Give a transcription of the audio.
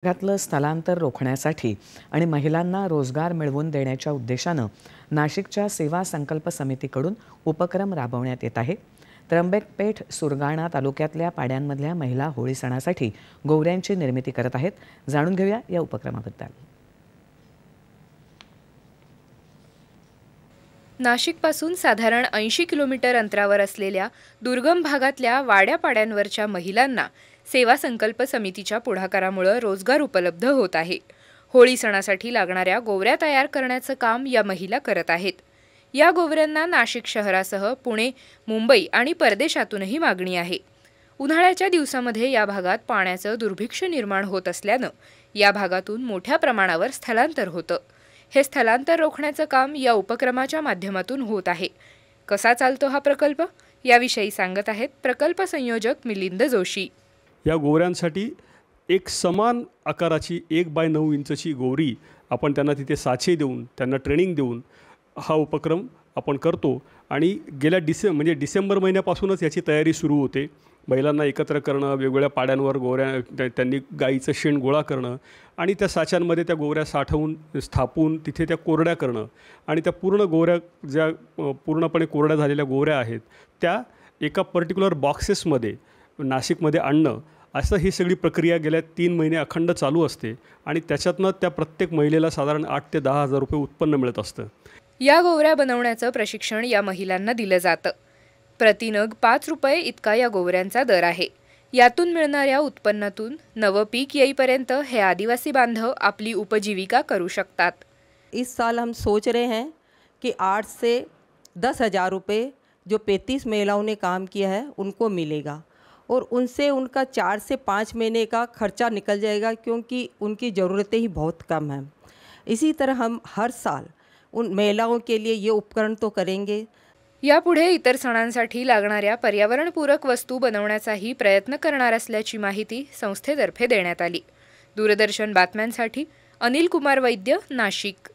घातलं स्थलांतर रोखण्यासाठी आणि महिलांना रोजगार मिळवून देण्याच्या उद्देशानं नाशिकच्या सेवा संकल्प समितीकडून उपक्रम राबवण्यात येत आहे। त्र्यंबकपेठ सुरगाणा तालुक्यातल्या पाड्यांमधल्या महिला होळी सणासाठी गोवऱ्यांची निर्मिती करत आहेत। जाणून घेऊया या उपक्रमाबद्दल। नाशिकपासून साधारण 80 किलोमीटर अंतरावर असलेल्या दुर्गम भागातल्या वाड्यापाड्यांवरच्या महिलांना सेवा संकल्प समितीच्या पुढाकारामुळे रोजगार उपलब्ध होत आहे। होळी सणासाठी लागणाऱ्या गोवऱ्या तयार करण्याचं काम या महिला करत आहेत। या गोवऱ्यांना नाशिक शहरासह पुणे, मुंबई आणि परदेशातूनही मागणी आहे। उन्हाळ्याच्या दिवसांमध्ये या भागात पाण्याचं दुर्भिक्ष्य निर्माण होत असल्यानं या भागातून मोठ्या प्रमाणावर स्थलांतर होतं। हे स्थलांतर रोखण्याचं काम या उपक्रमाच्या माध्यमातून होत आहे। कसा चालतो हा प्रकल्प याविषयी सांगत आहेत प्रकल्प संयोजक मिलिंद जोशी। या गोवऱ्यांसाठी एक समान आकाराची 1x9 इंचची गोवरी आपण त्यांना तिथे साचे देऊन त्यांना ट्रेनिंग देऊन हा उपक्रम आपण करतो आणि गेल्या डिसेंबर महिन्यापासूनच याची तयारी सुरू होते। महिलांना एकत्र करणं, वेगवेगळ्या पाड्यांवर गोवऱ्या त्यांनी गाईचं शेण गोळा करणं आणि त्या साच्यांमध्ये त्या गोवऱ्या साठवून स्थापून तिथे त्या कोरड्या करणं आणि त्या पूर्ण गोवऱ्या ज्या पूर्णपणे कोरड्या झालेल्या गोवऱ्या आहेत त्या एका पर्टिक्युलर बॉक्सेसमध्ये नाशिकमध्ये आणणं, असं ही सगळी प्रक्रिया गेल्या 3 महिने अखंड चालू असते आणि त्याच्यातनं त्या प्रत्येक महिलेला साधारण 8 ते 10 हजार रुपये उत्पन्न मिळत असतं। या गोवऱ्या बनवण्याचं प्रशिक्षण या महिलांना दिलं जातं। प्रतिनग 5 रुपये इतका या गोवऱ्यांचा दर आहे। यातून मिळणाऱ्या उत्पन्नातून नवं पीक येईपर्यंत हे आदिवासी बांधव आपली उपजीविका करू शकतात। इस साल हम सोच रहे हैं कि 8 से 10 हजार रुपये जो 35 महिलाओं ने काम किया है उनको मिलेगा और उनसे उनका 4 से 5 महीने का खर्चा निकल जाएगा क्योंकि उनकी ज़रूरतें ही बहुत कम हैं। इसी तरह हम हर साल उन महिलाओं के लिए ये उपकरण तो करेंगे। यापुढे इतर सणांसाठी लागणाऱ्या पर्यावरणपूरक वस्तू बनवण्याचाही प्रयत्न करणार असल्याची माहिती संस्थेतर्फे देण्यात आली। दूरदर्शन बातम्यांसाठी अनिल कुमार वैद्य, नाशिक।